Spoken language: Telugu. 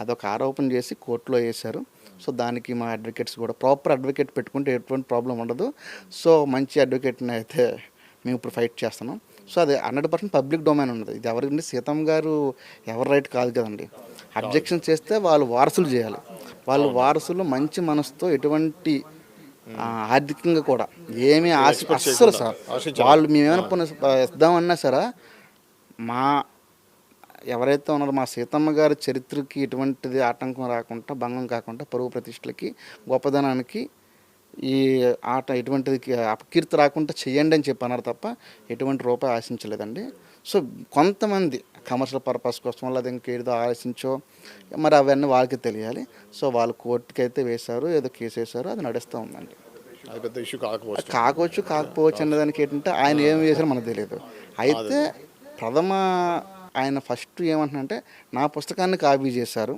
అదొక ఆరోపణ చేసి కోర్టులో వేశారు. సో దానికి మా అడ్వకేట్స్ కూడా ప్రాపర్ అడ్వకేట్ పెట్టుకుంటే ఎటువంటి ప్రాబ్లం ఉండదు. సో మంచి అడ్వకేట్ని అయితే మేము ఇప్పుడు ఫైట్ చేస్తున్నాం. సో అది 100% పబ్లిక్ డొమైన్ ఉన్నది. ఇది ఎవరికంటే సీతమ్మ గారు ఎవరి రైట్ కాదు కదండి. అబ్జెక్షన్ చేస్తే వాళ్ళు వారసులు చేయాలి. వాళ్ళు వారసులు మంచి మనసుతో ఎటువంటి ఆర్థికంగా కూడా ఏమీ అస్సలు సార్ వాళ్ళు మేమేమైనా ఇద్దామన్నా సరే మా ఎవరైతే ఉన్నారో మా సీతమ్మ గారి చరిత్రకి ఎటువంటిది ఆటంకం రాకుండా భంగం కాకుండా పరువు ప్రతిష్టలకి గొప్పదనానికి ఈ ఆట ఎటువంటిది అపకీర్తి రాకుండా చెయ్యండి అని చెప్పి అన్నారు తప్ప ఎటువంటి రూపాయి ఆశించలేదండి. సో కొంతమంది కమర్షియల్ పర్పస్ కోసం లేదా ఇంకేదో ఆశించో మరి అవన్నీ వాళ్ళకి తెలియాలి. సో వాళ్ళు కోర్టుకి అయితే వేశారు, ఏదో కేసు వేశారు, అది నడుస్తూ ఉందండి. అది పెద్ద ఇష్యూ కాకపోవచ్చు కాకపోవచ్చు అనేదానికి ఏంటంటే ఆయన ఏం చేశారో మనకు తెలియదు. అయితే ఆయన ఫస్ట్ ఏమంటున్నారంటే నా పుస్తకాన్ని కాపీ చేశారు,